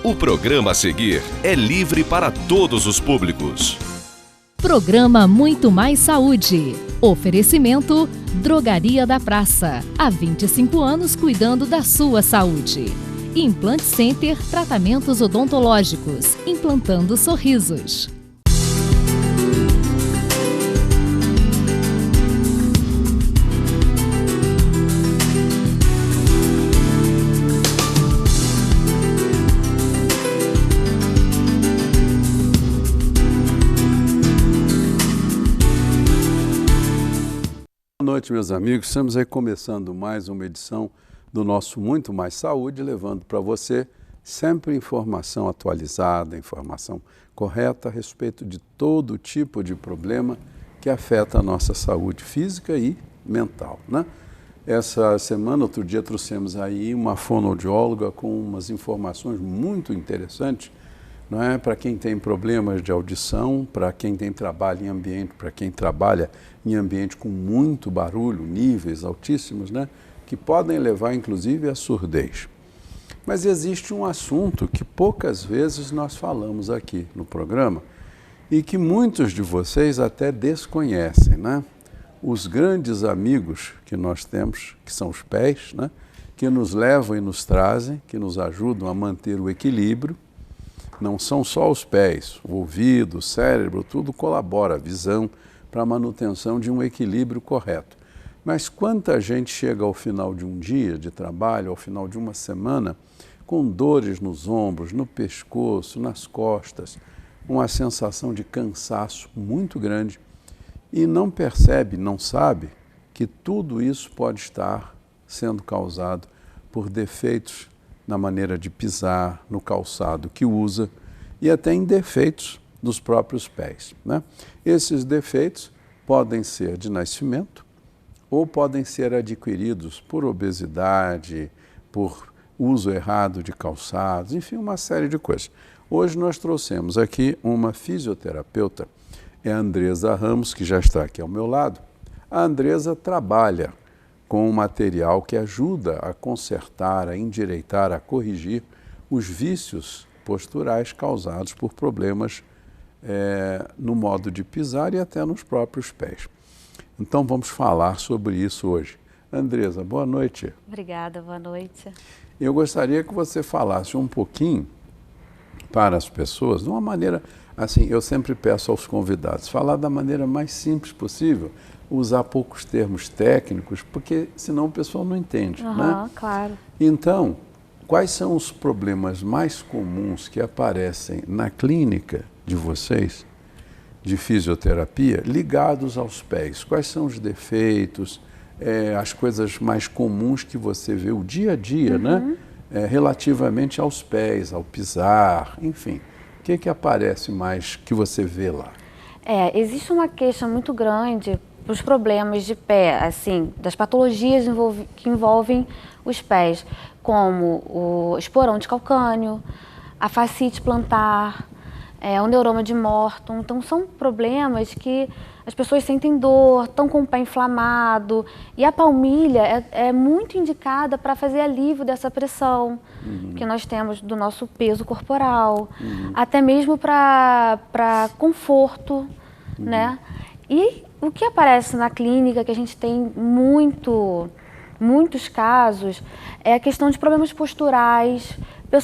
O programa a seguir é livre para todos os públicos. Programa Muito Mais Saúde. Oferecimento Drogaria da Praça. Há 25 anos cuidando da sua saúde. Implant Center Tratamentos Odontológicos. Implantando sorrisos. Boa noite, meus amigos. Estamos aí começando mais uma edição do nosso Muito Mais Saúde, levando para você sempre informação atualizada, informação correta a respeito de todo tipo de problema que afeta a nossa saúde física e mental, né? Essa semana, outro dia, trouxemos aí uma fonoaudióloga com umas informações muito interessantes, não é? Para quem tem problemas de audição, para quem tem trabalho em ambiente, para quem trabalha em ambiente com muito barulho, níveis altíssimos, né? Que podem levar inclusive à surdez. Mas existe um assunto que poucas vezes nós falamos aqui no programa e que muitos de vocês até desconhecem, né? Os grandes amigos que nós temos, que são os pés, né? Que nos levam e nos trazem, que nos ajudam a manter o equilíbrio. Não são só os pés, o ouvido, o cérebro, tudo colabora, a visão, para a manutenção de um equilíbrio correto. Mas quanta gente chega ao final de um dia de trabalho, ao final de uma semana, com dores nos ombros, no pescoço, nas costas, uma sensação de cansaço muito grande e não percebe, não sabe que tudo isso pode estar sendo causado por defeitos na maneira de pisar, no calçado que usa e até em defeitos dos próprios pés, né? Esses defeitos podem ser de nascimento ou podem ser adquiridos por obesidade, por uso errado de calçados, enfim, uma série de coisas. Hoje nós trouxemos aqui uma fisioterapeuta, é a Andresa Ramos, que já está aqui ao meu lado. A Andresa trabalha com um material que ajuda a consertar, a endireitar, a corrigir os vícios posturais causados por problemas no modo de pisar e até nos próprios pés. Então vamos falar sobre isso hoje. Andresa, boa noite. Obrigada, boa noite. Eu gostaria que você falasse um pouquinho para as pessoas, de uma maneira, assim, eu sempre peço aos convidados, falar da maneira mais simples possível, usar poucos termos técnicos, porque senão o pessoal não entende, né? Claro. Então, quais são os problemas mais comuns que aparecem na clínica de vocês, de fisioterapia, ligados aos pés? Quais são os defeitos, as coisas mais comuns que você vê o dia a dia, né? Relativamente aos pés, ao pisar, enfim. O que aparece mais que você vê lá? Existe uma queixa muito grande para os problemas de pé, assim, das patologias que envolvem os pés, como o esporão de calcânio, a fascite plantar, o neuroma de Morton. Então são problemas que as pessoas sentem dor, estão com o pé inflamado, e a palmilha é muito indicada para fazer alívio dessa pressão que nós temos do nosso peso corporal, até mesmo para conforto, né? E o que aparece na clínica, que a gente tem muitos casos, é a questão de problemas posturais.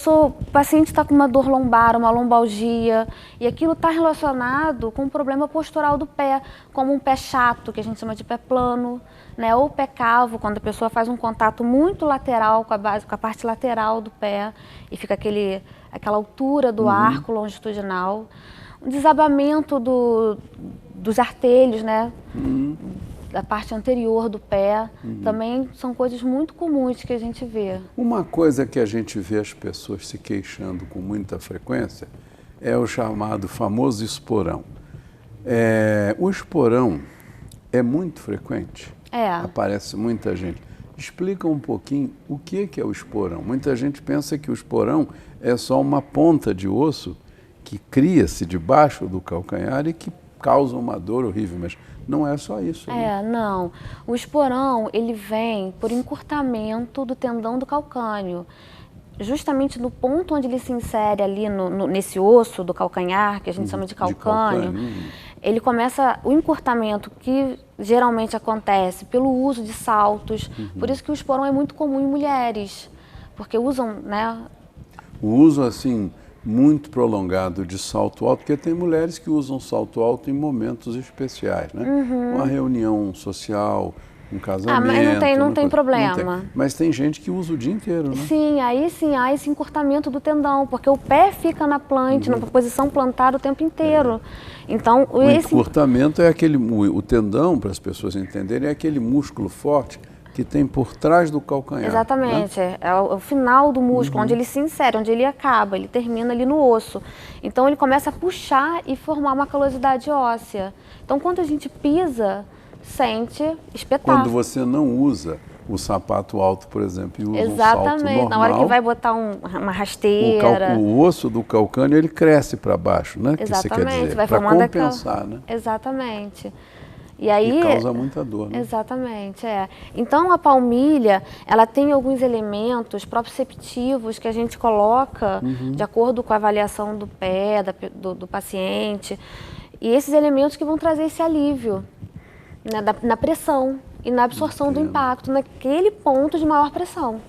O paciente está com uma dor lombar, uma lombalgia, e aquilo está relacionado com um problema postural do pé, como um pé chato, que a gente chama de pé plano, né? Ou pé cavo, quando a pessoa faz um contato muito lateral com a parte lateral do pé, e fica aquela altura do arco longitudinal. Um desabamento dos artelhos, né? Da parte anterior do pé, também são coisas muito comuns que a gente vê. Uma coisa que a gente vê as pessoas se queixando com muita frequência é o chamado famoso esporão. O esporão é muito frequente? Aparece muita gente. Explica um pouquinho o que é o esporão. Muita gente pensa que o esporão é só uma ponta de osso que cria-se debaixo do calcanhar e que causa uma dor horrível, mas não é só isso. Né? Não. O esporão, ele vem por encurtamento do tendão do calcâneo. justamente no ponto onde ele se insere ali nesse osso do calcanhar, que a gente chama de calcânio, ele começa o encurtamento que geralmente acontece pelo uso de saltos. Por isso que o esporão é muito comum em mulheres, porque usam, né? O uso, assim, muito prolongado de salto alto, porque tem mulheres que usam salto alto em momentos especiais, né? Uma reunião social, um casamento. Mas não tem problema. Não tem. Mas tem gente que usa o dia inteiro, né? Sim, há esse encurtamento do tendão, porque o pé fica na plante, na posição plantada o tempo inteiro. Então, o encurtamento é aquele, o tendão, para as pessoas entenderem, é aquele músculo forte que tem por trás do calcanhar. Exatamente, né? é o final do músculo, onde ele se insere, onde ele acaba, ele termina ali no osso. Então ele começa a puxar e formar uma calosidade óssea. Então quando a gente pisa, sente espetar. Quando você não usa o sapato alto, por exemplo, e usa um salto normal... Exatamente, na hora que vai botar uma rasteira... O osso do calcânio, ele cresce para baixo, né? Exatamente, que você quer dizer, vai para compensar, né? Exatamente. E aí, causa muita dor, né? Exatamente, é. Então a palmilha, ela tem alguns elementos proprioceptivos que a gente coloca de acordo com a avaliação do pé, do paciente. E esses elementos que vão trazer esse alívio, né, na pressão e na absorção do impacto, naquele ponto de maior pressão.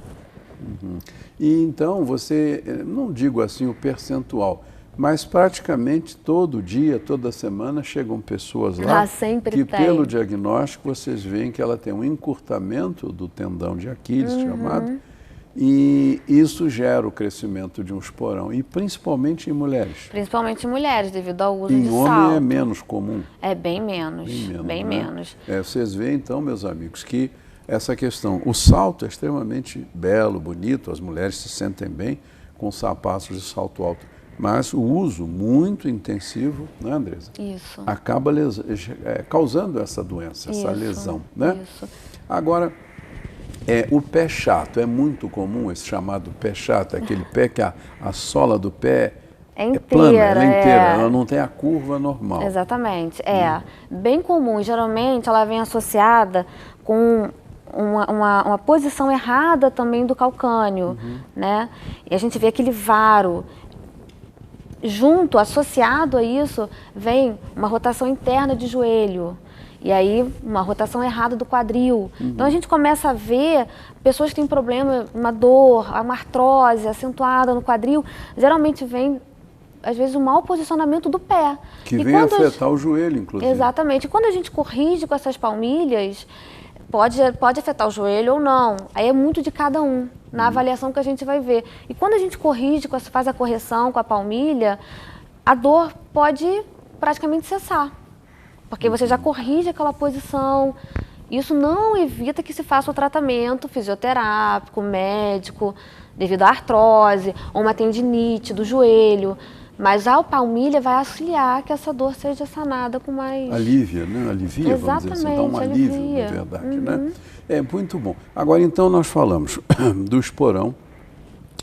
E então você, não digo assim o percentual, mas praticamente todo dia, toda semana, chegam pessoas lá que pelo diagnóstico vocês veem que ela tem um encurtamento do tendão de Aquiles, chamado, e isso gera o crescimento de um esporão, e principalmente em mulheres. Principalmente em mulheres, devido ao uso de salto. Em homem é menos comum. É bem menos, bem né? menos. Vocês veem então, meus amigos, que essa questão, o salto é extremamente belo, bonito, as mulheres se sentem bem com sapatos de salto alto. Mas o uso muito intensivo, né, Andresa? Isso. Acaba causando essa doença, essa lesão, né? Isso. Agora, o pé chato, é muito comum esse chamado pé chato, aquele pé que a sola do pé é plana, ela é inteira, ela não tem a curva normal. Exatamente, bem comum. Geralmente ela vem associada com uma posição errada também do calcânio, né? E a gente vê aquele varo. Junto, associado a isso, vem uma rotação interna de joelho. E aí, uma rotação errada do quadril. Então, a gente começa a ver pessoas que têm problema, uma dor, uma artrose acentuada no quadril. Geralmente vem, às vezes, um mau posicionamento do pé. Que vem afetar o joelho, inclusive. Exatamente. E quando a gente corrige com essas palmilhas, pode afetar o joelho ou não. Aí é muito de cada um, na avaliação que a gente vai ver. E quando a gente corrige, faz a correção com a palmilha, a dor pode praticamente cessar. Porque você já corrige aquela posição. Isso não evita que se faça o tratamento fisioterápico, médico, devido à artrose ou uma tendinite do joelho. Mas a palmilha vai auxiliar que essa dor seja sanada com mais... Alívia, né? Alivia, vamos dizer assim, dá um alívio, na verdade, né? É muito bom. Agora, então, nós falamos do esporão,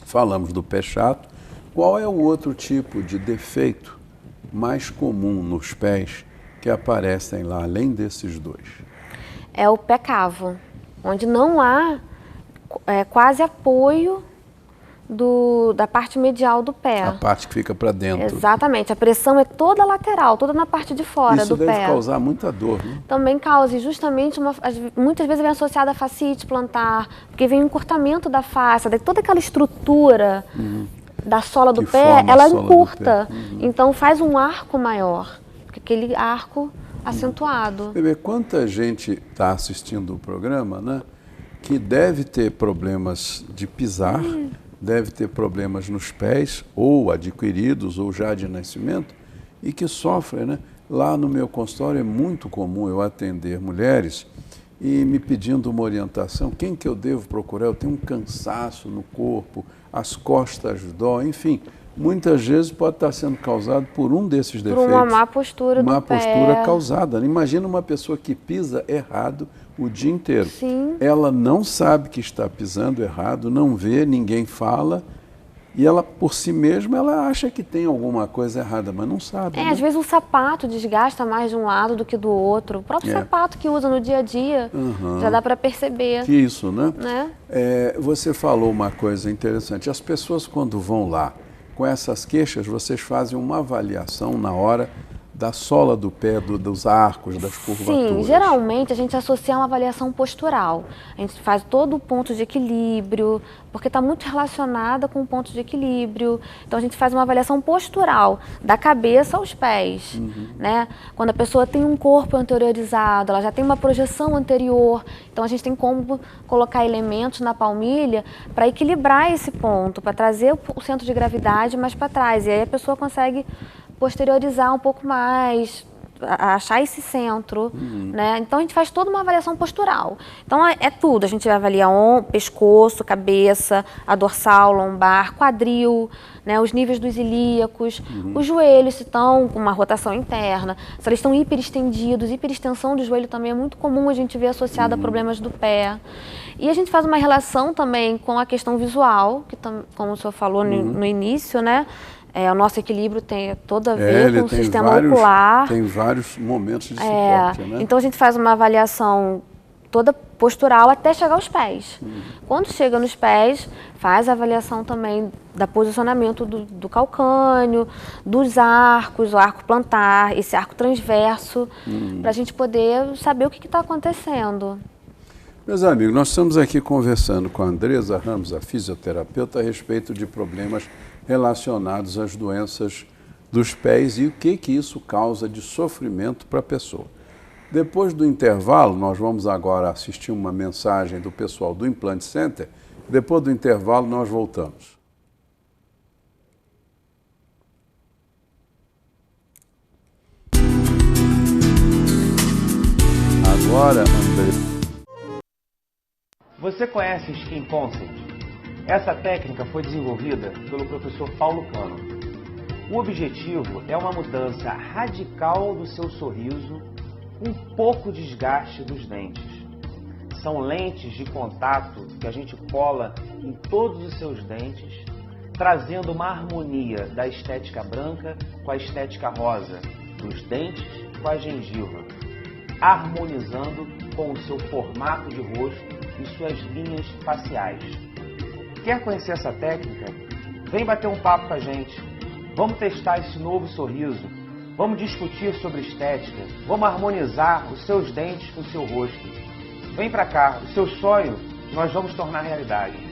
falamos do pé chato. Qual é o outro tipo de defeito mais comum nos pés que aparecem lá, além desses dois? É o pé cavo, onde não há quase apoio da parte medial do pé. A parte que fica para dentro. Exatamente, a pressão é toda lateral, toda na parte de fora do pé. Isso deve causar muita dor, né? Também causa, e justamente, muitas vezes vem associada a fascite plantar, porque vem um encurtamento da face, toda aquela estrutura da sola do pé, ela encurta. Então faz um arco maior, aquele arco acentuado. Bebê, quanta gente está assistindo o programa, né? Que deve ter problemas de pisar, deve ter problemas nos pés, ou adquiridos, ou já de nascimento, e que sofrem, né? Lá no meu consultório é muito comum eu atender mulheres e me pedindo uma orientação, quem que eu devo procurar? Eu tenho um cansaço no corpo, as costas dói, enfim, muitas vezes pode estar sendo causado por um desses defeitos. Por uma má postura do pé. Má postura causada. Imagina uma pessoa que pisa errado o dia inteiro. Sim. Ela não sabe que está pisando errado, não vê, ninguém fala, E ela, por si mesma, ela acha que tem alguma coisa errada, mas não sabe. Às vezes o sapato desgasta mais de um lado do que do outro. O próprio sapato que usa no dia a dia, já dá para perceber. Que isso, né? Você falou uma coisa interessante. As pessoas, quando vão lá com essas queixas, vocês fazem uma avaliação na hora da sola do pé, dos arcos, das curvaturas. Sim, geralmente a gente associa uma avaliação postural. A gente faz todo o ponto de equilíbrio, porque está muito relacionada com o ponto de equilíbrio. Então a gente faz uma avaliação postural, da cabeça aos pés. Né? Quando a pessoa tem um corpo anteriorizado, ela já tem uma projeção anterior, então a gente tem como colocar elementos na palmilha para equilibrar esse ponto, para trazer o centro de gravidade mais para trás. E aí a pessoa consegue posteriorizar um pouco mais, achar esse centro, né? Então a gente faz toda uma avaliação postural. Então é tudo, a gente vai avaliar pescoço, cabeça, a dorsal, lombar, quadril, né? Os níveis dos ilíacos, os joelhos se estão com uma rotação interna, se eles estão hiperestendidos, hiperextensão do joelho também é muito comum a gente ver associada a problemas do pé. E a gente faz uma relação também com a questão visual, que como o senhor falou no início, né? O nosso equilíbrio tem todo a ver com o sistema ocular. Tem vários momentos de suporte, né? Então a gente faz uma avaliação toda postural até chegar aos pés. Quando chega nos pés, faz a avaliação também do posicionamento do calcânio, dos arcos, o arco plantar, esse arco transverso, para a gente poder saber o que está acontecendo. Meus amigos, nós estamos aqui conversando com a Andresa Ramos, a fisioterapeuta, a respeito de problemas relacionados às doenças dos pés e o que isso causa de sofrimento para a pessoa. Depois do intervalo, nós vamos agora assistir uma mensagem do pessoal do Implant Center. Depois do intervalo, nós voltamos. Agora, André. Você conhece Skin Concept? Essa técnica foi desenvolvida pelo professor Paulo Cano. O objetivo é uma mudança radical do seu sorriso com pouco desgaste dos dentes. São lentes de contato que a gente cola em todos os seus dentes, trazendo uma harmonia da estética branca com a estética rosa, dos dentes com a gengiva, harmonizando com o seu formato de rosto e suas linhas faciais. Quer conhecer essa técnica? Vem bater um papo com a gente. Vamos testar esse novo sorriso. Vamos discutir sobre estética. Vamos harmonizar os seus dentes com o seu rosto. Vem pra cá. O seu sonho nós vamos tornar realidade.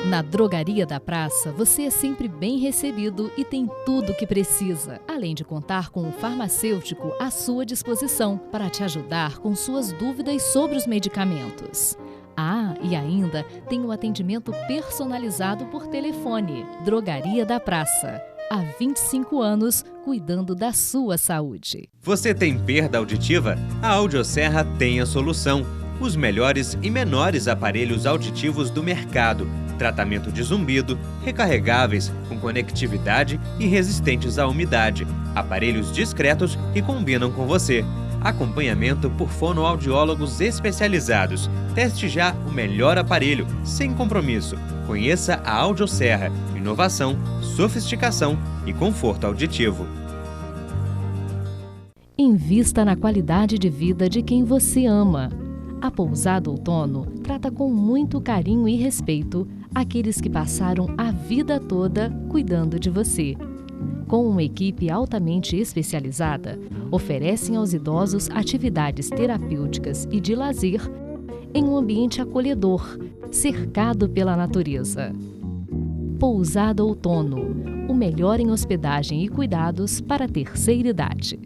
Na Drogaria da Praça, você é sempre bem recebido e tem tudo o que precisa, além de contar com um farmacêutico à sua disposição para te ajudar com suas dúvidas sobre os medicamentos. E ainda tem um atendimento personalizado por telefone. Drogaria da Praça. Há 25 anos, cuidando da sua saúde. Você tem perda auditiva? A Audioserra tem a solução. Os melhores e menores aparelhos auditivos do mercado. Tratamento de zumbido, recarregáveis, com conectividade e resistentes à umidade. Aparelhos discretos que combinam com você. Acompanhamento por fonoaudiólogos especializados. Teste já o melhor aparelho, sem compromisso. Conheça a Audioserra. Inovação, sofisticação e conforto auditivo. Invista na qualidade de vida de quem você ama. A Pousada Outono trata com muito carinho e respeito aqueles que passaram a vida toda cuidando de você. Com uma equipe altamente especializada, oferecem aos idosos atividades terapêuticas e de lazer em um ambiente acolhedor, cercado pela natureza. Pousada Outono, o melhor em hospedagem e cuidados para a terceira idade.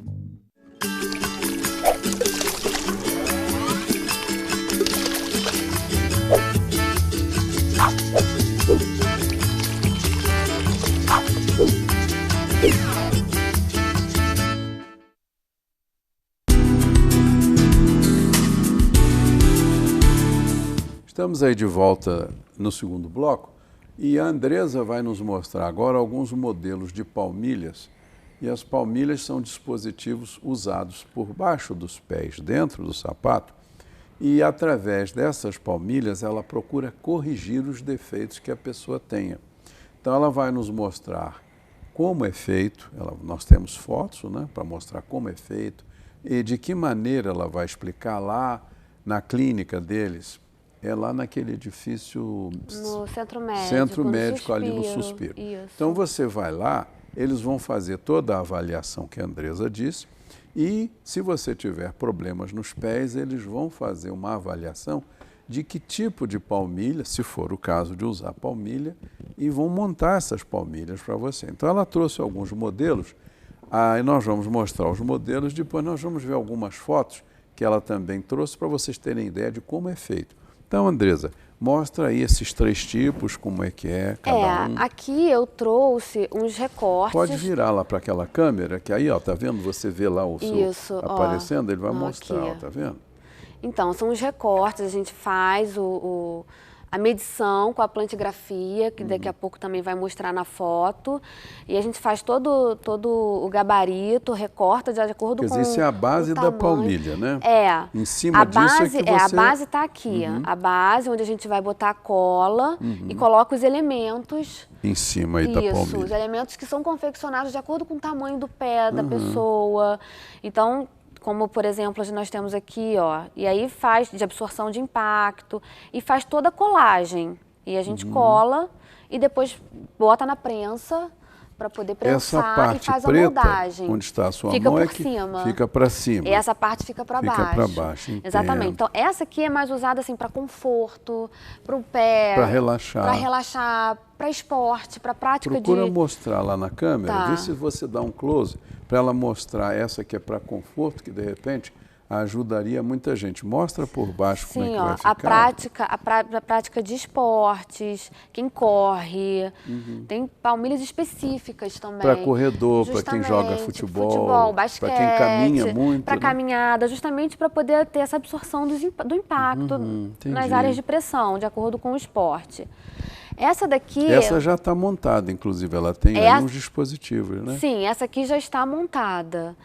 Estamos aí de volta no segundo bloco e a Andresa vai nos mostrar agora alguns modelos de palmilhas. E as palmilhas são dispositivos usados por baixo dos pés, dentro do sapato. E através dessas palmilhas ela procura corrigir os defeitos que a pessoa tenha. Então ela vai nos mostrar como é feito, nós temos fotos, né, para mostrar como é feito e de que maneira ela vai explicar lá na clínica deles. É lá naquele edifício... No Centro Médico. Centro Médico, ali no Suspiro. Isso. Então você vai lá, eles vão fazer toda a avaliação que a Andresa disse e se você tiver problemas nos pés, eles vão fazer uma avaliação de que tipo de palmilha, se for o caso de usar palmilha, e vão montar essas palmilhas para você. Então ela trouxe alguns modelos, aí nós vamos mostrar os modelos, depois nós vamos ver algumas fotos que ela também trouxe para vocês terem ideia de como é feito. Então, Andresa, mostra aí esses 3 tipos, como é que é cada um. Aqui eu trouxe uns recortes. Pode virar lá para aquela câmera, que aí, ó, tá vendo? Você vê lá o seu Isso, aparecendo, ele vai mostrar, aqui. ó, tá vendo? Então, são os recortes, a gente faz a medição com a plantigrafia, que daqui a pouco também vai mostrar na foto. E a gente faz todo o gabarito, recorta de acordo com o tamanho. Quer dizer, isso é a base da palmilha, né? Em cima disso é que você... a base está aqui, a base onde a gente vai botar a cola e coloca os elementos... Em cima aí da palmilha. Isso, os elementos que são confeccionados de acordo com o tamanho do pé da pessoa. Então... Como, por exemplo, nós temos aqui, ó, e aí faz de absorção de impacto e faz toda a colagem. E a gente cola e depois bota na prensa para poder prensar essa parte e faz preta, a moldagem. Onde está a sua fica mão por é que cima. fica para cima. E essa parte fica para baixo. Fica para baixo, entendo. Exatamente. Então, essa aqui é mais usada assim para conforto, para o pé. Para relaxar. Para relaxar, para esporte, para prática Procura mostrar lá na câmera, Tá. vê se você dá um close para ela mostrar essa que é para conforto, que de repente ajudaria muita gente. Mostra por baixo como é que vai ficar. A prática de esportes, quem corre, tem palmilhas específicas também. Para corredor, para quem joga futebol, basquete, para quem caminha muito. Para caminhada, justamente para poder ter essa absorção do impacto nas áreas de pressão, de acordo com o esporte. Essa daqui... Essa já está montada, inclusive, ela tem aí uns dispositivos, né? Sim, essa aqui já está montada.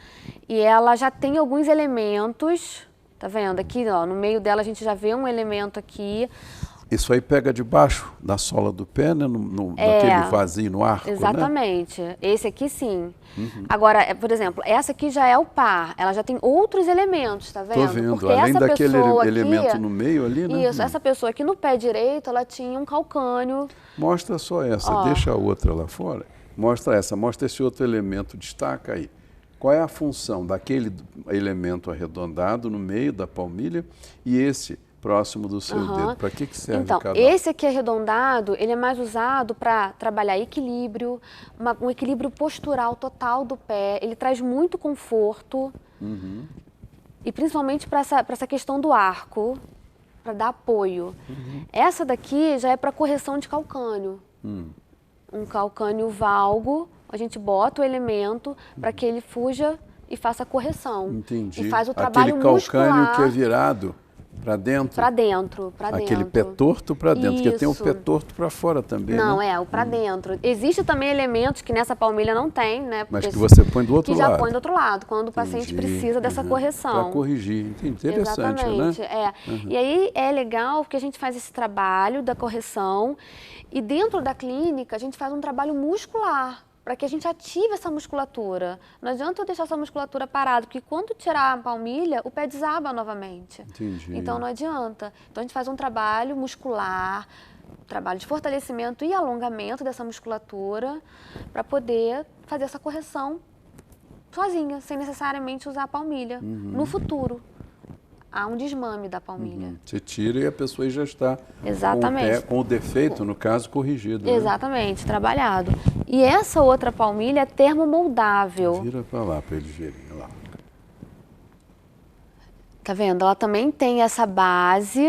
E ela já tem alguns elementos, tá vendo? Aqui, ó, no meio dela a gente já vê um elemento aqui. Isso aí pega debaixo da sola do pé, né? Naquele vazio no arco, exatamente. Né? Esse aqui sim. Agora, por exemplo, essa aqui já é o par. Ela já tem outros elementos, tá vendo? Tô vendo. Porque Além essa daquele pessoa elemento aqui, no meio ali, né? Isso, essa pessoa aqui no pé direito, ela tinha um calcânio. Mostra só essa, deixa a outra lá fora. Mostra essa, mostra esse outro elemento, destaca aí. Qual é a função daquele elemento arredondado no meio da palmilha e esse próximo do seu dedo? Para que serve cada um? Esse aqui arredondado, ele é mais usado para trabalhar equilíbrio, um equilíbrio postural total do pé. Ele traz muito conforto e principalmente para essa questão do arco, para dar apoio. Essa daqui já é para correção de calcânio. Um calcânio valgo, a gente bota o elemento para que ele fuja e faça a correção. Entendi. E faz o trabalho aquele muscular. calcânio que é virado para dentro? Para dentro, para dentro. Aquele pé torto para dentro, Isso. porque tem o pé torto para fora também, Não, né? o para dentro. Existe também elementos que nessa palmilha não tem, né? Mas que você põe do outro que lado. já põe do outro lado, quando o paciente precisa dessa correção. Para corrigir, interessante, Exatamente, né? E aí é legal porque a gente faz esse trabalho da correção e dentro da clínica a gente faz um trabalho muscular, para que a gente ative essa musculatura. Não adianta eu deixar essa musculatura parada, porque quando tirar a palmilha, o pé desaba novamente. Entendi. Então não adianta. Então a gente faz um trabalho muscular, trabalho de fortalecimento e alongamento dessa musculatura, para poder fazer essa correção sozinha, sem necessariamente usar a palmilha. No futuro, há um desmame da palmilha. Você tira e a pessoa já está Exatamente. Com o defeito, no caso, corrigido. Né? Exatamente, trabalhado. E essa outra palmilha é termomoldável. Vira para lá, para eles verem lá. Tá vendo? Ela também tem essa base,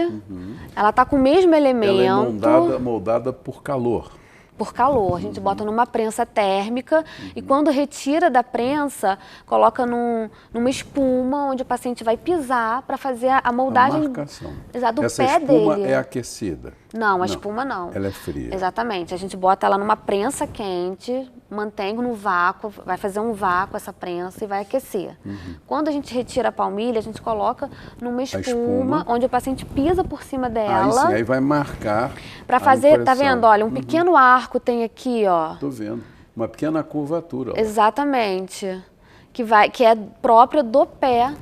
ela tá com o mesmo elemento. Ela é moldada por calor. por calor. A gente bota numa prensa térmica e quando retira da prensa, coloca numa espuma onde o paciente vai pisar para fazer a moldagem do Essa pé espuma dele. é aquecida? Não, a espuma não. Ela é fria. Exatamente. A gente bota ela numa prensa quente, mantém no vácuo, vai fazer um vácuo essa prensa e vai aquecer. Quando a gente retira a palmilha, a gente coloca numa espuma, onde o paciente pisa por cima dela. Aí vai marcar para fazer, tá vendo? Olha, um pequeno arco tem aqui, ó. Tô vendo. Uma pequena curvatura. Ó. Exatamente. Que é própria do pé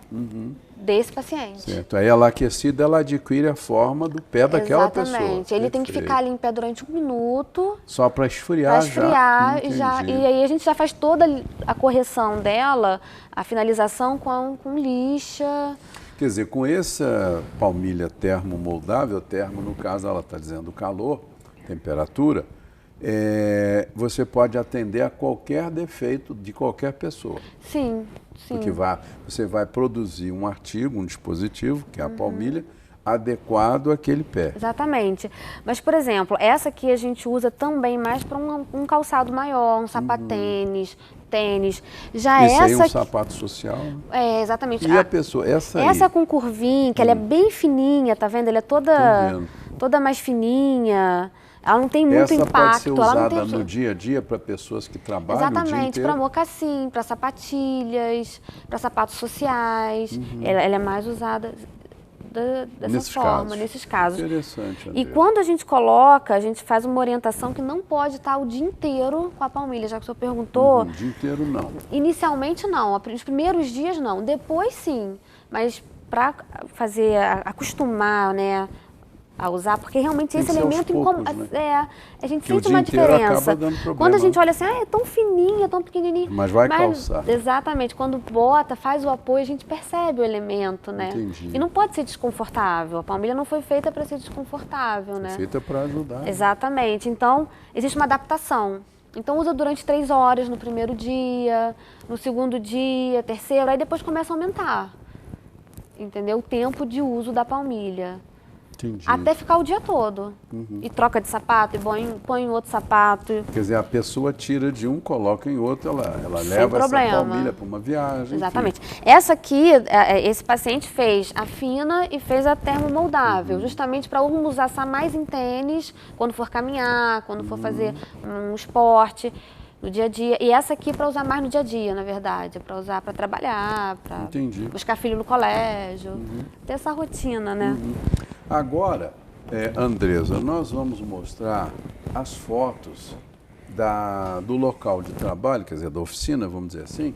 desse paciente. Certo. Aí ela aquecida, ela adquire a forma do pé daquela pessoa. Exatamente. Ele tem que ficar ali em pé durante 1 minuto. Só para esfriar já. E aí a gente já faz toda a correção dela, a finalização com lixa. Quer dizer, com essa palmilha termomoldável, termo no caso ela está dizendo calor, temperatura, você pode atender a qualquer defeito de qualquer pessoa. Sim, sim. Porque você vai produzir um artigo, um dispositivo, que é a palmilha, adequado àquele pé. Exatamente. Mas, por exemplo, essa aqui a gente usa também mais para um calçado maior, um sapatênis, tênis. Já Esse aí é essa um sapato social. É, exatamente. E a pessoa, essa com curvinha, que ela é bem fininha, tá vendo? Ela é toda mais fininha. Ela não tem muito impacto. Essa pode ser usada ela não tem... no dia a dia para pessoas que trabalham o dia Exatamente, inteiro? para mocassim, para sapatilhas, para sapatos sociais. Ela é mais usada dessa forma, nesses casos. Interessante, André. E quando a gente coloca, a gente faz uma orientação que não pode estar o dia inteiro com a palmilha, já que o senhor perguntou. O dia inteiro não. Inicialmente não, nos primeiros dias não, depois sim. Mas para acostumar, né, a usar, porque realmente esse elemento incomoda. Né? A gente sente uma diferença. Quando a gente olha assim, é tão fininha, tão pequenininha. Mas vai calçar. Exatamente. Quando bota, faz o apoio, a gente percebe o elemento, né? Entendi. E não pode ser desconfortável. A palmilha não foi feita para ser desconfortável, né? Foi feita para ajudar. Exatamente. Então, existe uma adaptação. Então, usa durante 3 horas no primeiro dia, no segundo dia, terceiro, aí depois começa a aumentar. Entendeu? O tempo de uso da palmilha. Entendi. Até ficar o dia todo. E troca de sapato, e põe em outro sapato. Quer dizer, a pessoa tira de um, coloca em outro, ela leva essa palmilha para uma viagem. Exatamente. Enfim. Essa aqui, esse paciente fez a fina e fez a termomoldável, justamente para usar mais em tênis, quando for caminhar, quando for fazer um esporte. No dia a dia. E essa aqui para usar mais no dia a dia, na verdade. Para usar para trabalhar, para buscar filho no colégio. Ter essa rotina, né? Agora, Andresa, nós vamos mostrar as fotos do local de trabalho, quer dizer, da oficina, vamos dizer assim,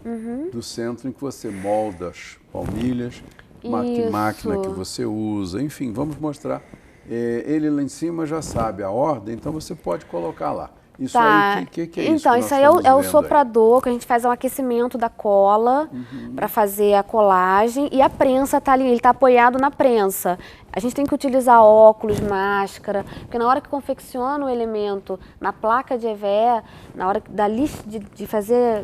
do centro em que você molda as palmilhas, que máquina que você usa, enfim, vamos mostrar. Ele lá em cima já sabe a ordem, então você pode colocar lá. Isso aí, o que é isso? Então, isso aí é o soprador, que a gente faz um aquecimento da cola para fazer a colagem. E a prensa está ali, ele está apoiado na prensa. A gente tem que utilizar óculos, máscara, porque na hora que confecciona o elemento na placa de EVE, na hora de fazer,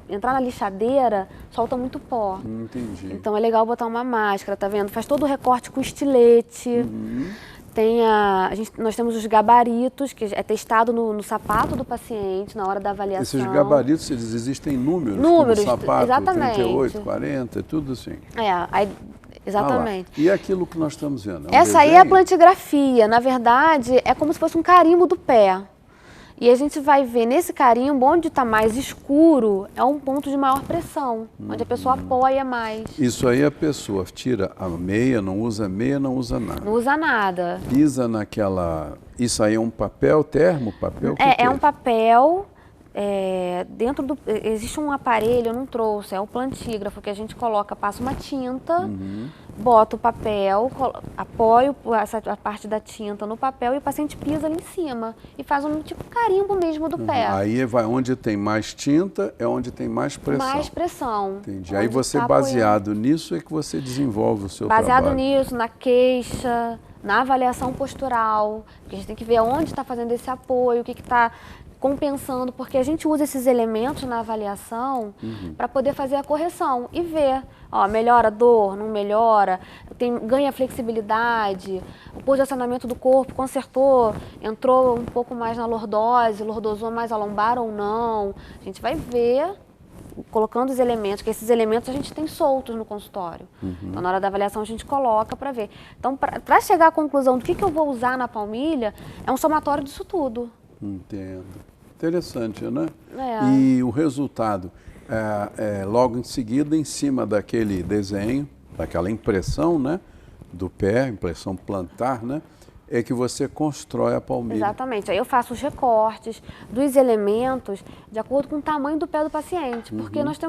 entrar na lixadeira, solta muito pó. Entendi. Então é legal botar uma máscara, tá vendo? Faz todo o recorte com estilete. Nós temos os gabaritos, que é testado no sapato do paciente, na hora da avaliação. Esses gabaritos, eles existem números como sapato, exatamente. 38, 40, tudo assim. Exatamente. E aquilo que nós estamos vendo? Essa aí é a plantigrafia. Na verdade, é como se fosse um carimbo do pé. E a gente vai ver nesse carimbo, onde está mais escuro, é um ponto de maior pressão, onde a pessoa apoia mais. Isso aí a pessoa tira a meia, não usa nada. Não usa nada. Pisa naquela... Isso aí é um papel, termopapel? É um papel... dentro do... Existe um aparelho, eu não trouxe, é o plantígrafo, que a gente passa uma tinta, bota o papel, apoia a parte da tinta no papel e o paciente pisa ali em cima e faz um tipo carimbo mesmo do pé. Aí vai onde tem mais tinta, é onde tem mais pressão. Mais pressão. Entendi. Aí você, baseado nisso, é que você desenvolve o seu trabalho. Baseado nisso, na queixa, na avaliação postural, porque a gente tem que ver onde está fazendo esse apoio, o que está compensando, porque a gente usa esses elementos na avaliação para poder fazer a correção e ver, ó, melhora a dor, não melhora, ganha flexibilidade, o posicionamento do corpo consertou, entrou um pouco mais na lordose, lordosou mais a lombar ou não. A gente vai ver, colocando os elementos, que esses elementos a gente tem soltos no consultório. Então, na hora da avaliação, a gente coloca para ver. Então, para chegar à conclusão do que eu vou usar na palmilha, é um somatório disso tudo. Entendo. Interessante, né? É. E o resultado, logo em seguida, em cima daquele desenho, daquela impressão, né? Do pé, impressão plantar, né? É que você constrói a palmilha. Exatamente. Aí eu faço os recortes dos elementos de acordo com o tamanho do pé do paciente. Porque nós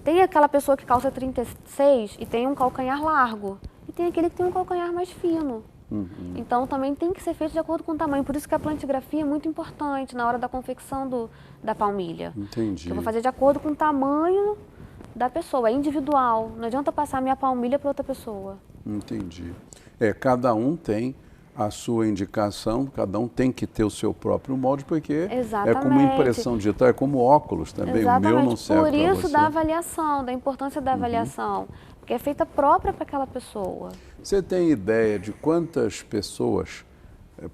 tem aquela pessoa que calça 36 e tem um calcanhar largo. E tem aquele que tem um calcanhar mais fino. Então também tem que ser feito de acordo com o tamanho. Por isso que a plantigrafia é muito importante na hora da confecção da palmilha. Entendi. Eu vou fazer de acordo com o tamanho da pessoa, é individual. Não adianta passar minha palmilha para outra pessoa. Entendi. Cada um tem a sua indicação, cada um tem que ter o seu próprio molde, porque é como impressão digital, é como óculos também. Exatamente. O meu não serve para você. Por isso da avaliação, da importância da avaliação, porque é feita própria para aquela pessoa. Você tem ideia de quantas pessoas,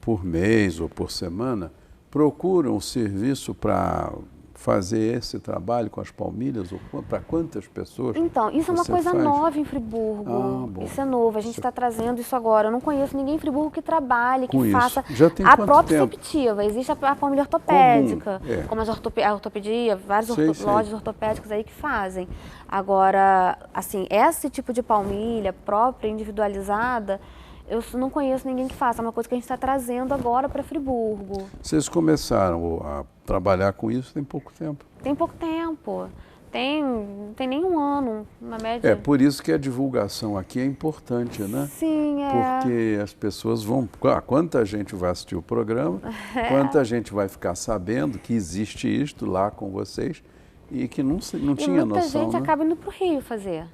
por mês ou por semana, procuram o serviço para fazer esse trabalho com as palmilhas? Ou para quantas pessoas? Então, isso é uma coisa nova em Friburgo. Isso é novo, a gente está trazendo isso agora. Eu não conheço ninguém em Friburgo que trabalhe, que faça a proprioceptiva. Existe a palmilha ortopédica, como a ortopedia, várias lojas ortopédicas aí que fazem. Agora, assim, esse tipo de palmilha própria, individualizada, eu não conheço ninguém que faça. É uma coisa que a gente está trazendo agora para Friburgo. Vocês começaram a trabalhar com isso tem pouco tempo? Tem pouco tempo. Não tem nem um ano, na média. Por isso que a divulgação aqui é importante, né? Sim, Porque as pessoas vão... Quanta gente vai assistir o programa, quanta gente vai ficar sabendo que existe isto lá com vocês e que não tinha noção. Muita gente acaba indo para o Rio fazer.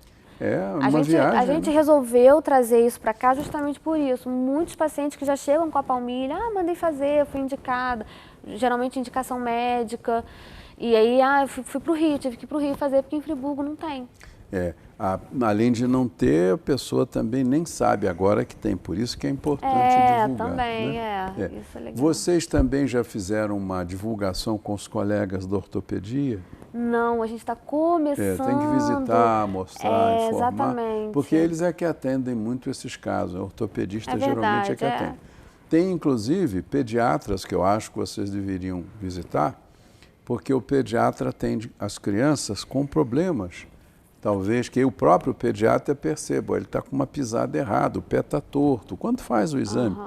Uma viagem. A gente resolveu trazer isso para cá justamente por isso. Muitos pacientes que já chegam com a palmilha, mandei fazer, fui indicada, geralmente indicação médica. E aí, fui para o Rio, tive que ir para o Rio fazer, porque em Friburgo não tem. Além de não ter, a pessoa também nem sabe agora que tem, por isso que é importante divulgar. Também, né? Isso é legal. Vocês também já fizeram uma divulgação com os colegas da ortopedia? Não, a gente está começando. Tem que visitar, mostrar, informar. Exatamente. Porque eles é que atendem muito esses casos, o ortopedista geralmente é que atende. Tem, inclusive, pediatras que eu acho que vocês deveriam visitar, porque o pediatra atende as crianças com problemas. Talvez que o próprio pediatra perceba, ele está com uma pisada errada, o pé está torto. Quando faz o exame?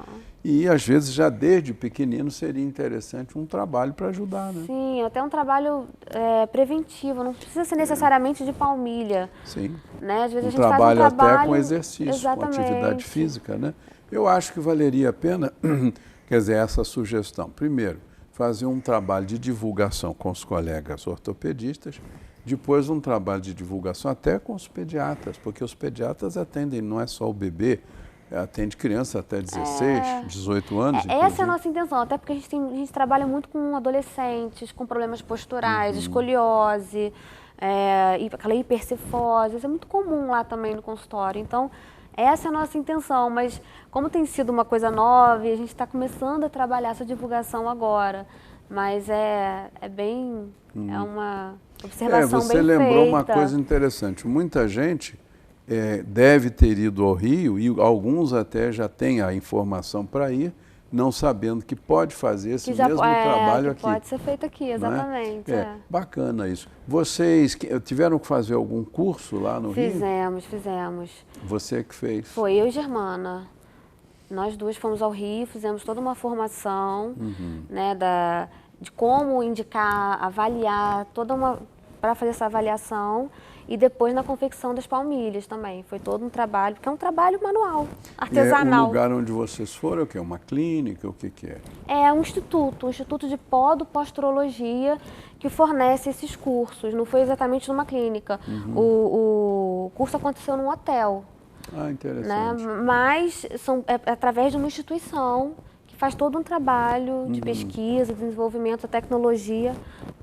E, às vezes, já desde pequenino, seria interessante um trabalho para ajudar, né? Sim, até um trabalho preventivo, não precisa ser necessariamente de palmilha. Sim, né? Às vezes um trabalho até com exercício, exatamente, com atividade física, né? Eu acho que valeria a pena, quer dizer, essa sugestão. Primeiro, fazer um trabalho de divulgação com os colegas ortopedistas, depois um trabalho de divulgação até com os pediatras, porque os pediatras atendem, não é só o bebê, atende criança até 16, 18 anos. Essa é a nossa intenção, até porque a gente trabalha muito com adolescentes, com problemas posturais, escoliose, aquela hipercifose, isso é muito comum lá também no consultório. Então, essa é a nossa intenção, mas como tem sido uma coisa nova e a gente está começando a trabalhar essa divulgação agora, mas é uma observação bem feita. Você lembrou uma coisa interessante, muita gente deve ter ido ao Rio e alguns até já têm a informação para ir, não sabendo que pode fazer esse mesmo trabalho aqui. Pode ser feito aqui, exatamente. Bacana isso. Vocês tiveram que fazer algum curso lá no Rio? Fizemos. Você que fez? Foi eu e Germana. Nós duas fomos ao Rio, fizemos toda uma formação, né, de como indicar, avaliar, para fazer essa avaliação. E depois na confecção das palmilhas também. Foi todo um trabalho, porque é um trabalho manual, artesanal. O lugar onde vocês foram, o que é uma clínica, o que é? É um instituto de podoposturologia que fornece esses cursos. Não foi exatamente numa clínica. O curso aconteceu num hotel. Ah, interessante. Né? Mas é através de uma instituição que faz todo um trabalho de pesquisa, desenvolvimento da tecnologia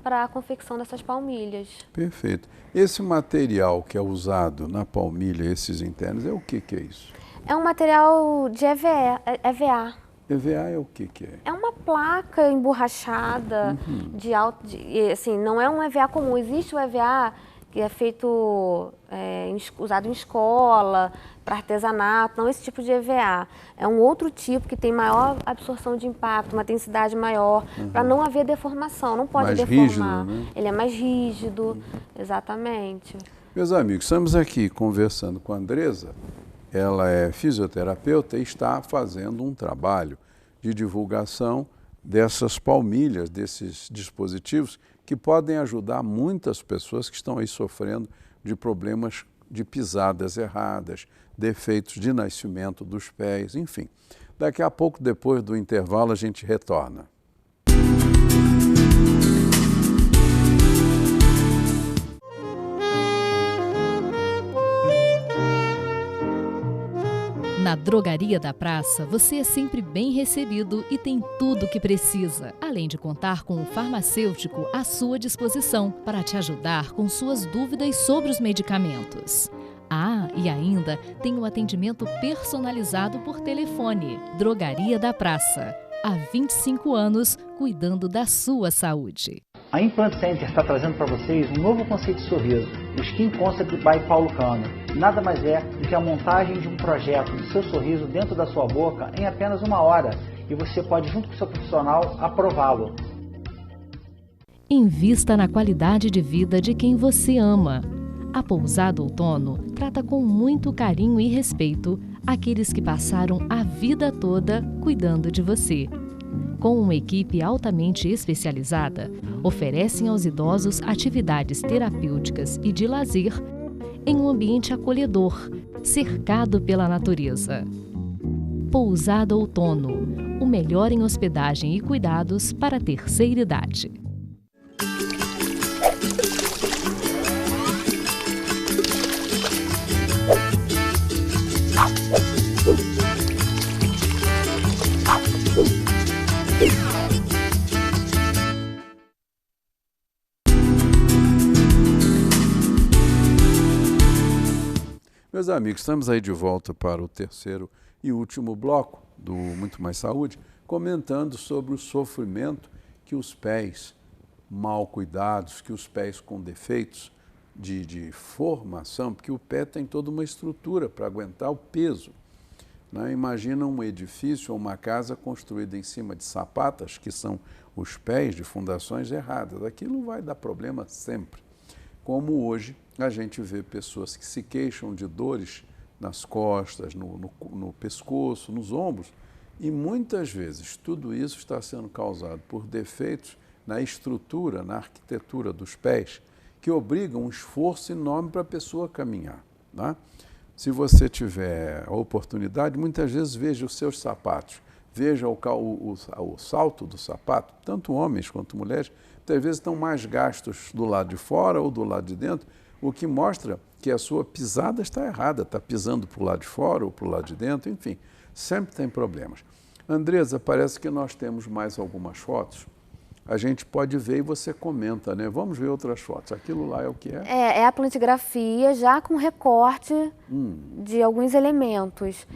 para a confecção dessas palmilhas. Perfeito. Esse material que é usado na palmilha, esses internos, é o que é isso? É um material de EVA. EVA é o que é? É uma placa emborrachada assim, não é um EVA comum. Existe o EVA que é feito, usado em escola, para artesanato, não esse tipo de EVA. É um outro tipo que tem maior absorção de impacto, uma densidade maior, para não haver deformação, não pode mais deformar. Rígido, né? Ele é mais rígido, exatamente. Meus amigos, estamos aqui conversando com a Andresa. Ela é fisioterapeuta e está fazendo um trabalho de divulgação dessas palmilhas, desses dispositivos que podem ajudar muitas pessoas que estão aí sofrendo de problemas de pisadas erradas, defeitos de nascimento dos pés, enfim. Daqui a pouco, depois do intervalo, a gente retorna. Na Drogaria da Praça, você é sempre bem recebido e tem tudo o que precisa, além de contar com um farmacêutico à sua disposição para te ajudar com suas dúvidas sobre os medicamentos. Ah, e ainda tem um atendimento personalizado por telefone. Drogaria da Praça. Há 25 anos, cuidando da sua saúde. A Implant Center está trazendo para vocês um novo conceito de sorriso, o Skin Concept by Paulo Cano. Nada mais é do que a montagem de um projeto do seu sorriso dentro da sua boca em apenas 1 hora. E você pode, junto com o seu profissional, aprová-lo. Invista na qualidade de vida de quem você ama. A Pousada Outono trata com muito carinho e respeito aqueles que passaram a vida toda cuidando de você. Com uma equipe altamente especializada, oferecem aos idosos atividades terapêuticas e de lazer em um ambiente acolhedor, cercado pela natureza. Pousada Outono, o melhor em hospedagem e cuidados para a terceira idade. Meus amigos, estamos aí de volta para o terceiro e último bloco do Muito Mais Saúde, comentando sobre o sofrimento que os pés mal cuidados, que os pés com defeitos de formação, porque o pé tem toda uma estrutura para aguentar o peso. Né? Imagina um edifício ou uma casa construída em cima de sapatas, que são os pés de fundações erradas. Aquilo vai dar problema sempre. Como hoje a gente vê pessoas que se queixam de dores nas costas, no pescoço, nos ombros, e muitas vezes tudo isso está sendo causado por defeitos na estrutura, na arquitetura dos pés, que obrigam um esforço enorme para a pessoa caminhar. Né? Se você tiver a oportunidade, muitas vezes veja os seus sapatos, veja o salto do sapato, tanto homens quanto mulheres, muitas vezes estão mais gastos do lado de fora ou do lado de dentro, o que mostra que a sua pisada está errada, está pisando para o lado de fora ou para o lado de dentro, enfim, sempre tem problemas. Andresa, parece que nós temos mais algumas fotos. A gente pode ver e você comenta, né? Vamos ver outras fotos. Aquilo lá é o que é? É a plantigrafia já com recorte de alguns elementos.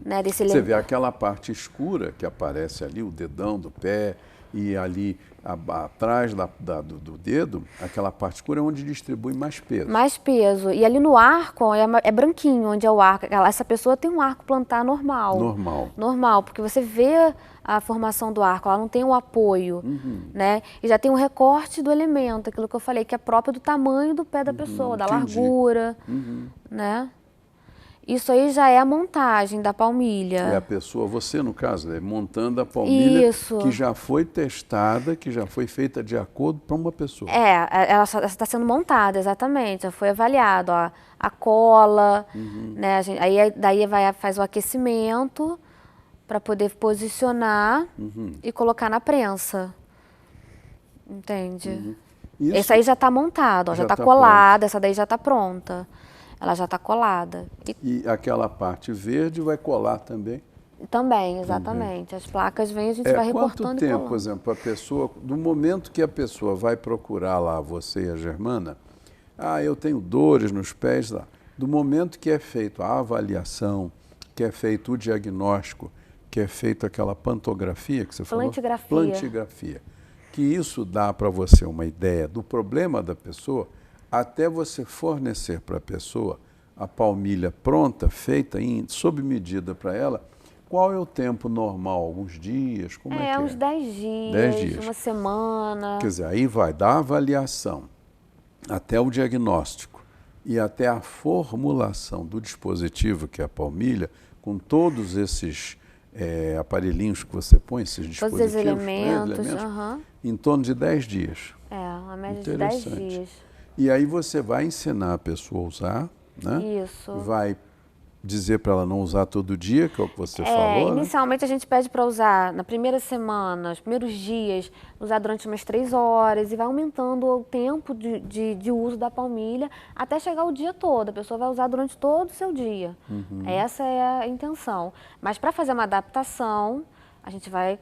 Né, Você vê aquela parte escura que aparece ali, o dedão do pé, e ali atrás do dedo, aquela parte escura é onde distribui mais peso. Mais peso. E ali no arco é branquinho, onde é o arco. Essa pessoa tem um arco plantar normal. Normal, porque você vê a formação do arco, ela não tem um apoio, né? E já tem um recorte do elemento, aquilo que eu falei, que é próprio do tamanho do pé da pessoa, da largura, né? Isso aí já é a montagem da palmilha. É a pessoa, você no caso, né, montando a palmilha que já foi testada, que já foi feita de acordo para uma pessoa. Ela está sendo montada, exatamente, já foi avaliado, ó, a cola, né, daí faz o aquecimento para poder posicionar e colocar na prensa, entende? Essa aí já está montada, ó, já está colada, pronto. Essa daí já está pronta. Ela já está colada. E aquela parte verde vai colar também? Também, exatamente. Também. As placas vêm, a gente vai recortando quanto tempo, por exemplo, a pessoa, do momento que a pessoa vai procurar lá, você e a Germana, eu tenho dores nos pés lá. Do momento que é feita a avaliação, que é feito o diagnóstico, que é feita aquela pantografia que você falou? Plantigrafia. Que isso dá para você uma ideia do problema da pessoa, até você fornecer para a pessoa a palmilha pronta, feita sob medida para ela. Qual é o tempo normal? Alguns dias? Como é que uns 10 dias, 10 dias, uma semana. Quer dizer, aí vai da avaliação até o diagnóstico e até a formulação do dispositivo, que é a palmilha, com todos esses aparelhinhos que você põe, esses dispositivos. Todos os elementos. Em torno de 10 dias. Uma média de 10 dias. E aí você vai ensinar a pessoa a usar, né? Isso. Vai dizer para ela não usar todo dia, que é o que você falou, inicialmente a gente pede para usar na primeira semana, os primeiros dias, usar durante umas 3 horas e vai aumentando o tempo de uso da palmilha até chegar o dia todo. A pessoa vai usar durante todo o seu dia. Essa é a intenção. Mas para fazer uma adaptação, a gente vai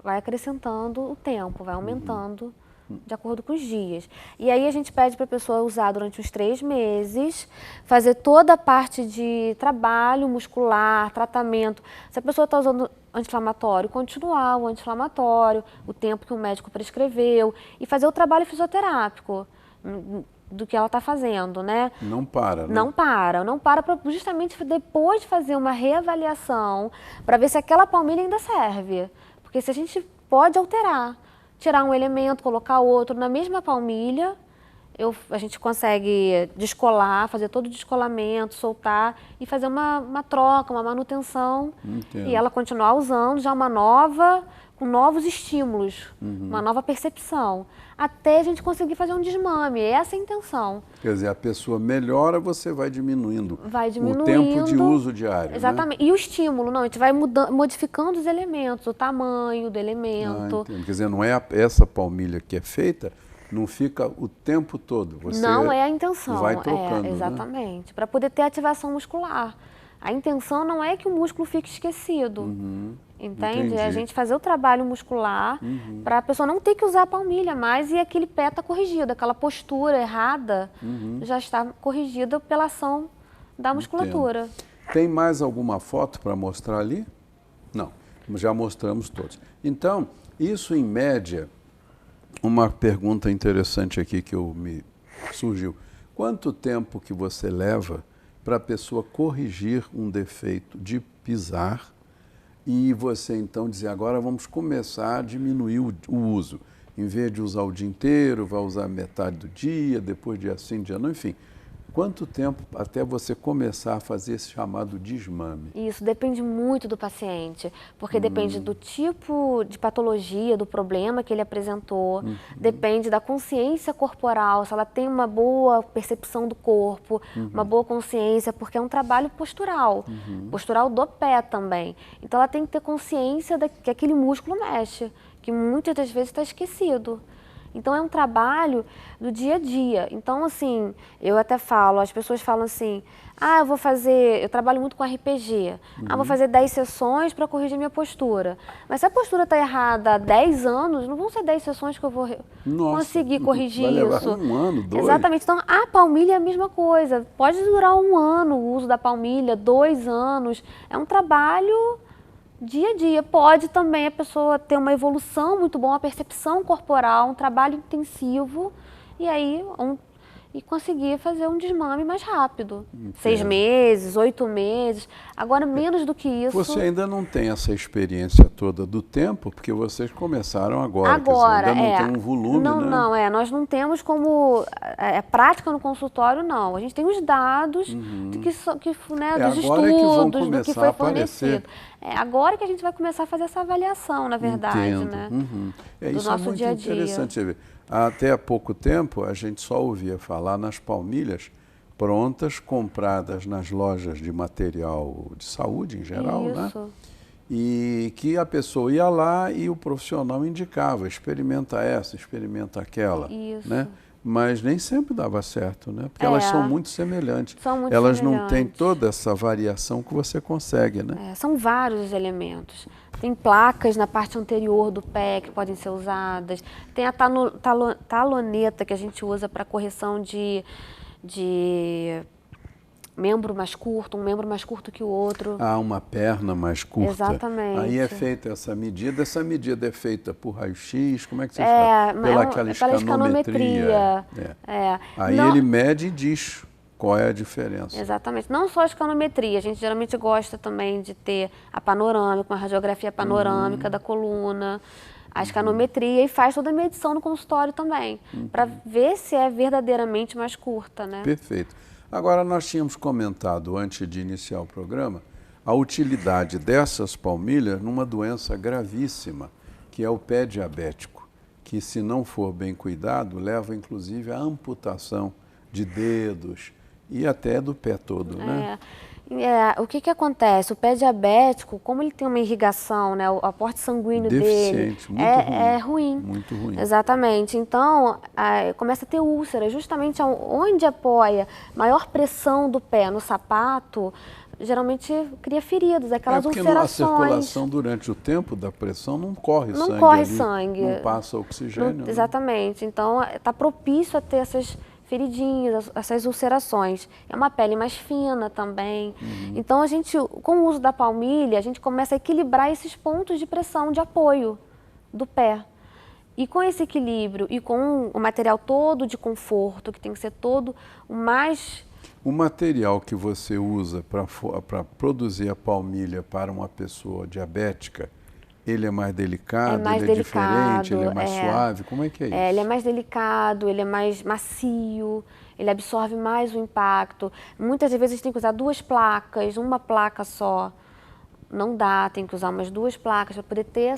acrescentando o tempo, vai aumentando de acordo com os dias. E aí a gente pede para a pessoa usar durante uns 3 meses, fazer toda a parte de trabalho muscular, tratamento. Se a pessoa está usando anti-inflamatório, continuar o anti-inflamatório, o tempo que o médico prescreveu, e fazer o trabalho fisioterápico do que ela está fazendo, né? Não para, né? Não para justamente depois de fazer uma reavaliação para ver se aquela palmilha ainda serve. Porque se a gente pode alterar, tirar um elemento, colocar outro na mesma palmilha, a gente consegue descolar, fazer todo o descolamento, soltar e fazer uma troca, uma manutenção. Entendo. E ela continuar usando já uma nova, com novos estímulos, uma nova percepção, até a gente conseguir fazer um desmame. Essa é a intenção. Quer dizer, a pessoa melhora, você vai diminuindo o tempo de uso diário. Exatamente. Né? E o estímulo, não, a gente vai modificando os elementos, o tamanho do elemento. Quer dizer, não é essa palmilha que é feita, não fica o tempo todo. Você não é a intenção. Vai trocando, exatamente. Né? Para poder ter ativação muscular. A intenção não é que o músculo fique esquecido. Entende? Entendi. É a gente fazer o trabalho muscular para a pessoa não ter que usar a palmilha mais e aquele pé está corrigido, aquela postura errada já está corrigida pela ação da musculatura. Entendo. Tem mais alguma foto para mostrar ali? Não, já mostramos todos. Então, isso em média, uma pergunta interessante aqui que me surgiu. Quanto tempo que você leva para a pessoa corrigir um defeito de pisar e você então dizer, agora vamos começar a diminuir o uso. Em vez de usar o dia inteiro, vai usar metade do dia, depois dia sim, dia não, enfim. Quanto tempo até você começar a fazer esse chamado desmame? Isso depende muito do paciente, porque depende do tipo de patologia, do problema que ele apresentou, depende da consciência corporal, se ela tem uma boa percepção do corpo, uma boa consciência, porque é um trabalho postural, postural do pé também. Então ela tem que ter consciência que aquele músculo mexe, que muitas das vezes está esquecido. Então é um trabalho do dia a dia. Então assim, eu até falo, as pessoas falam assim, eu trabalho muito com RPG, vou fazer 10 sessões para corrigir minha postura. Mas se a postura está errada há 10 anos, não vão ser 10 sessões que eu vou conseguir corrigir vai levar isso. 1 ano, 2. Exatamente. Então a palmilha é a mesma coisa. Pode durar 1 ano o uso da palmilha, 2 anos. É um trabalho dia a dia. Pode também a pessoa ter uma evolução muito boa, uma percepção corporal, um trabalho intensivo e aí e conseguir fazer um desmame mais rápido. Entendo. 6 meses, 8 meses. Agora, menos do que isso... Você ainda não tem essa experiência toda do tempo, porque vocês começaram agora. Agora, quer dizer, ainda não tem um volume, né? Nós não temos como... prática no consultório, não. A gente tem os dados dos estudos, do que foi fornecido. É agora que a gente vai começar a fazer essa avaliação, na verdade, Entendo. né? Do isso nosso é muito dia a dia. Interessante você ver. Até há pouco tempo, a gente só ouvia falar nas palmilhas prontas, compradas nas lojas de material de saúde em geral, né? E que a pessoa ia lá e o profissional indicava, experimenta essa, experimenta aquela, né? mas nem sempre dava certo, né? Porque elas são muito semelhantes. Elas não têm toda essa variação que você consegue, né? São vários elementos. Tem placas na parte anterior do pé que podem ser usadas. Tem a taloneta que a gente usa para correção de membro mais curto, um membro mais curto que o outro. Uma perna mais curta. Exatamente. Aí é feita essa medida é feita por raio-x, como é que você faz? Pela escanometria. Aí ele mede e diz qual é a diferença. Exatamente. Não só a escanometria, a gente geralmente gosta também de ter a panorâmica, uma radiografia panorâmica da coluna, a escanometria, e faz toda a medição no consultório também, para ver se é verdadeiramente mais curta, né? Perfeito. Agora, nós tínhamos comentado, antes de iniciar o programa, a utilidade dessas palmilhas numa doença gravíssima, que é o pé diabético, que, se não for bem cuidado, leva, inclusive, à amputação de dedos e até do pé todo, né? O que acontece? O pé diabético, como ele tem uma irrigação, né, o aporte sanguíneo dele é ruim. Muito ruim. Exatamente. Então, começa a ter úlcera. Justamente onde apoia maior pressão do pé no sapato, geralmente cria feridas, aquelas ulcerações. Porque a circulação durante o tempo da pressão não corre sangue. Não corre sangue. Não passa oxigênio. Exatamente. Então, está propício a ter essas feridinhas, essas ulcerações. É uma pele mais fina também. Então, com o uso da palmilha, a gente começa a equilibrar esses pontos de pressão, de apoio do pé. E com esse equilíbrio e com o material todo de conforto, que tem que ser todo o mais... O material que você usa para produzir a palmilha para uma pessoa diabética, ele é mais delicado, ele é diferente, ele é mais suave? Como é que é isso? Ele é mais delicado, ele é mais macio, ele absorve mais o impacto. Muitas vezes a gente tem que usar 2 placas, uma placa só. Não dá, tem que usar umas 2 placas para poder ter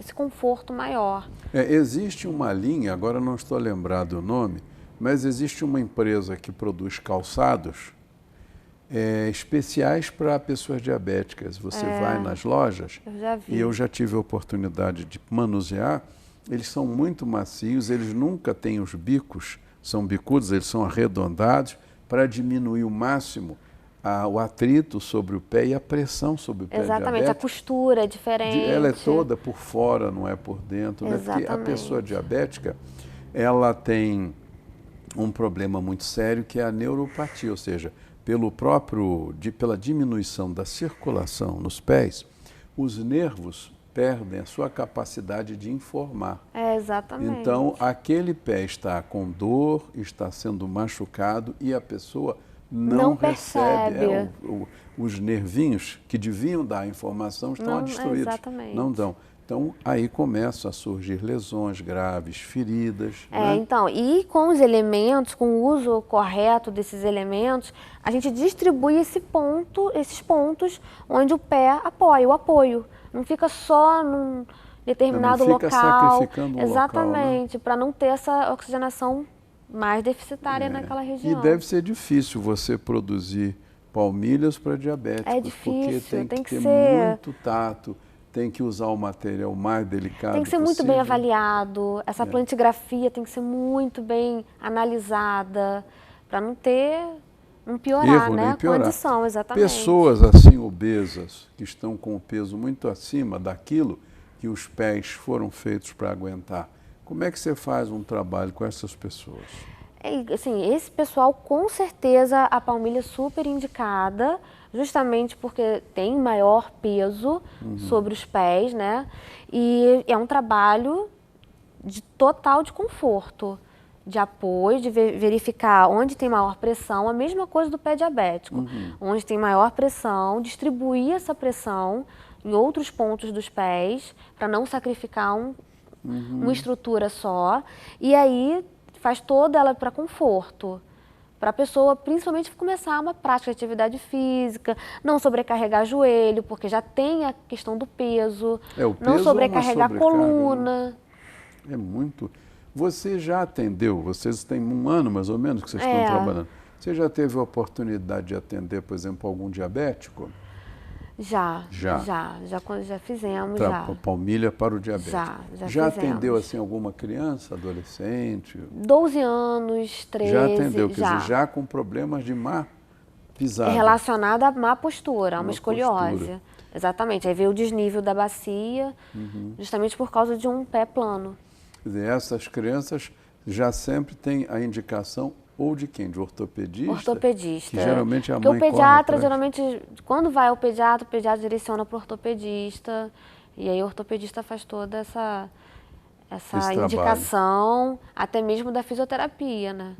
esse conforto maior. Existe uma linha, agora não estou lembrado o nome, mas existe uma empresa que produz calçados especiais para pessoas diabéticas. Você vai nas lojas, e eu já tive a oportunidade de manusear, eles são muito macios, eles nunca têm os bicos, são bicudos, eles são arredondados, para diminuir o máximo o atrito sobre o pé e a pressão sobre o pé diabético. Exatamente, a costura é diferente. Ela é toda por fora, não é por dentro, né? Porque a pessoa diabética, ela tem um problema muito sério que é a neuropatia, ou seja, pela diminuição da circulação nos pés, os nervos perdem a sua capacidade de informar. Exatamente. Então, aquele pé está com dor, está sendo machucado e a pessoa não recebe. Os nervinhos que deviam dar a informação estão destruídos. Exatamente. Não dão. Então, aí começam a surgir lesões graves, feridas. Né? Então, e com os elementos, com o uso correto desses elementos, a gente distribui esses pontos onde o pé apoia, o apoio. Não fica só num determinado local. Não fica sacrificando exatamente, local, né? para não ter essa oxigenação mais deficitária naquela região. E deve ser difícil você produzir palmilhas para diabéticos. É difícil, porque tem que ter muito tato. Tem que usar o material mais delicado Tem que ser muito bem avaliado, essa plantigrafia tem que ser muito bem analisada, para não piorar, né? A condição, exatamente. Pessoas assim obesas, que estão com o peso muito acima daquilo que os pés foram feitos para aguentar, como é que você faz um trabalho com essas pessoas? Assim, esse pessoal, com certeza, a palmilha é super indicada, justamente porque tem maior peso sobre os pés, né? E é um trabalho total de conforto, de apoio, de verificar onde tem maior pressão, a mesma coisa do pé diabético. Onde tem maior pressão, distribuir essa pressão em outros pontos dos pés, para não sacrificar uma estrutura só. E aí faz toda ela para conforto. Para a pessoa, principalmente, começar uma prática de atividade física, não sobrecarregar joelho, porque já tem a questão do peso, não sobrecarregar a coluna. É muito. Você já atendeu, vocês têm 1 ano mais ou menos que vocês estão trabalhando, você já teve a oportunidade de atender, por exemplo, algum diabético? Já fizemos, já. Palmilha para o diabetes. Já fizemos. atendeu, assim, alguma criança, adolescente? 12 anos, 13, já atendeu, quer dizer, já com problemas de má pisada. Relacionada à má postura, a uma escoliose. Exatamente, aí veio o desnível da bacia, justamente por causa de um pé plano. Quer dizer, essas crianças já sempre têm a indicação ou de quem? De ortopedista? Ortopedista. Que geralmente é a mãe. Porque o pediatra, geralmente, quando vai ao pediatra, o pediatra direciona para o ortopedista, e aí o ortopedista faz toda essa indicação, até mesmo da fisioterapia, né?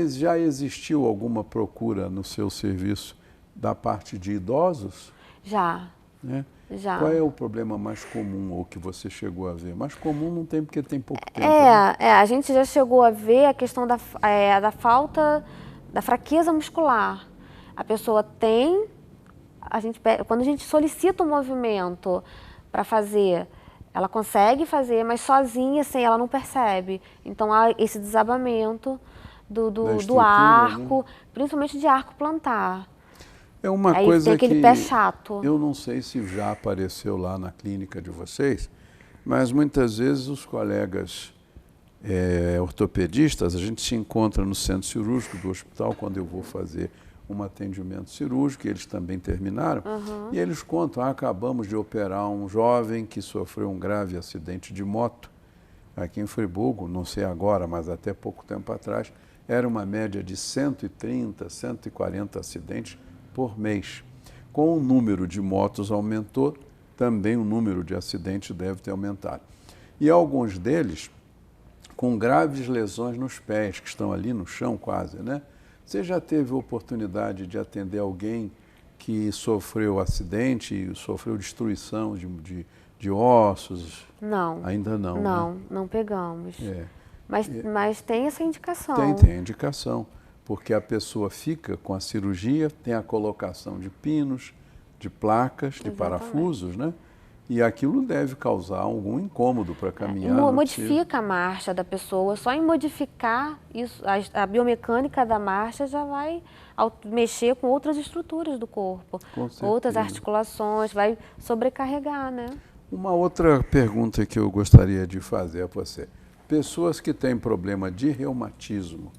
Já existiu alguma procura no seu serviço da parte de idosos? Já. Né? Já. Qual é o problema mais comum ou que você chegou a ver? Mais comum não tem porque tem pouco tempo. Né? A gente já chegou a ver a questão da falta, da fraqueza muscular. A pessoa tem, quando a gente solicita um movimento para fazer, ela consegue fazer, mas sozinha, assim, ela não percebe. Então há esse desabamento do arco, né? Principalmente de arco plantar. É uma aí coisa tem aquele que pé chato. Eu não sei se já apareceu lá na clínica de vocês, mas muitas vezes os colegas ortopedistas, a gente se encontra no centro cirúrgico do hospital quando eu vou fazer um atendimento cirúrgico, e eles também terminaram, e eles contam, acabamos de operar um jovem que sofreu um grave acidente de moto aqui em Friburgo, não sei agora, mas até pouco tempo atrás, era uma média de 130, 140 acidentes por mês. Com o número de motos aumentou, também o número de acidentes deve ter aumentado. E alguns deles com graves lesões nos pés, que estão ali no chão quase, né? Você já teve oportunidade de atender alguém que sofreu acidente e sofreu destruição de ossos? Não. Ainda não, Não, né? Não pegamos. Mas tem essa indicação. Tem indicação. Porque a pessoa fica com a cirurgia, tem a colocação de pinos, de placas, de parafusos, né? E aquilo deve causar algum incômodo para caminhar. Modifica a marcha da pessoa, só em modificar isso, a biomecânica da marcha já vai mexer com outras estruturas do corpo, outras articulações, vai sobrecarregar, né? Uma outra pergunta que eu gostaria de fazer a você. Pessoas que têm problema de reumatismo,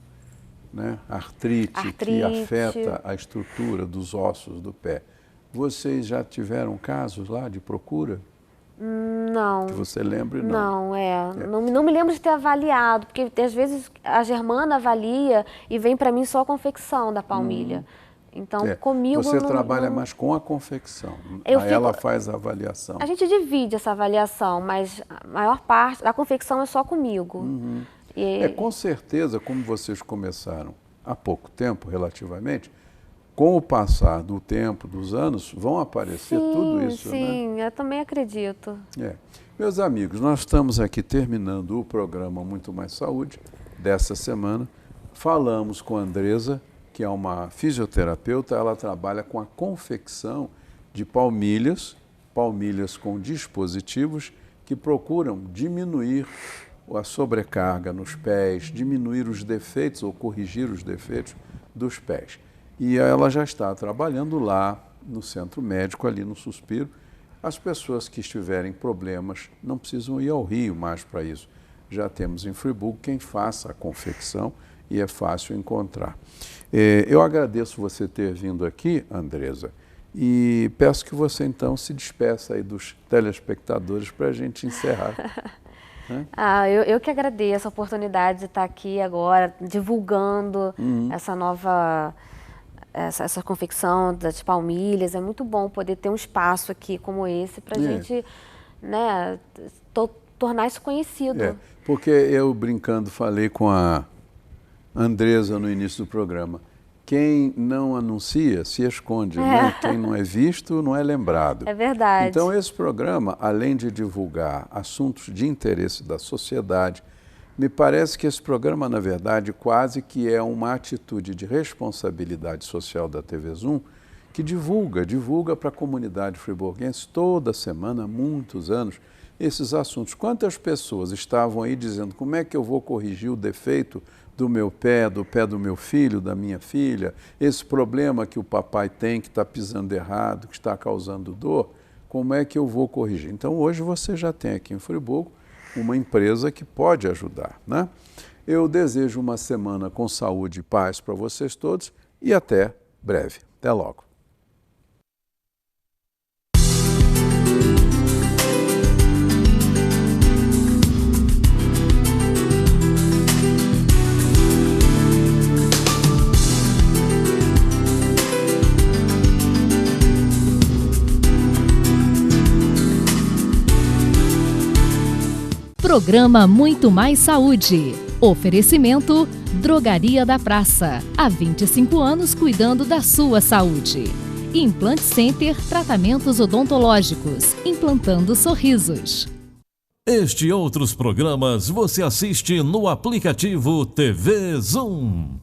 né? Artrite, que afeta a estrutura dos ossos do pé. Vocês já tiveram casos lá de procura? Não. Que você lembre, não? Não me lembro de ter avaliado, porque às vezes a Germana avalia e vem para mim só a confecção da palmilha. Então, comigo... Você trabalha mais com a confecção, ela faz a avaliação. A gente divide essa avaliação, mas a maior parte da confecção é só comigo. Com certeza, como vocês começaram há pouco tempo, relativamente, com o passar do tempo, dos anos, vão aparecer tudo isso, né? Sim, eu também acredito. Meus amigos, nós estamos aqui terminando o programa Muito Mais Saúde dessa semana. Falamos com a Andresa, que é uma fisioterapeuta, ela trabalha com a confecção de palmilhas com dispositivos que procuram diminuir a sobrecarga nos pés, diminuir os defeitos ou corrigir os defeitos dos pés. E ela já está trabalhando lá no centro médico, ali no Suspiro. As pessoas que estiverem problemas não precisam ir ao Rio mais para isso. Já temos em Friburgo quem faça a confecção e é fácil encontrar. Eu agradeço você ter vindo aqui, Andresa, e peço que você então se despeça aí dos telespectadores para a gente encerrar. Eu que agradeço a oportunidade de estar aqui agora, divulgando essa nova... Essa confecção das palmilhas. É muito bom poder ter um espaço aqui como esse para a gente, né, tornar isso conhecido. Porque eu, brincando, falei com a Andresa no início do programa. Quem não anuncia se esconde, né? Quem não é visto não é lembrado. É verdade. Então esse programa, além de divulgar assuntos de interesse da sociedade, me parece que esse programa, na verdade, quase que é uma atitude de responsabilidade social da TV Zoom, que divulga para a comunidade friburguense toda semana, há muitos anos, esses assuntos. Quantas pessoas estavam aí dizendo como é que eu vou corrigir o defeito do meu pé, do pé do meu filho, da minha filha, esse problema que o papai tem, que está pisando errado, que está causando dor, como é que eu vou corrigir? Então, hoje você já tem aqui em Friburgo uma empresa que pode ajudar, né? Eu desejo uma semana com saúde e paz para vocês todos e até breve. Até logo. Programa Muito Mais Saúde. Oferecimento Drogaria da Praça. Há 25 anos cuidando da sua saúde. Implant Center Tratamentos Odontológicos. Implantando sorrisos. Este e outros programas você assiste no aplicativo TV Zoom.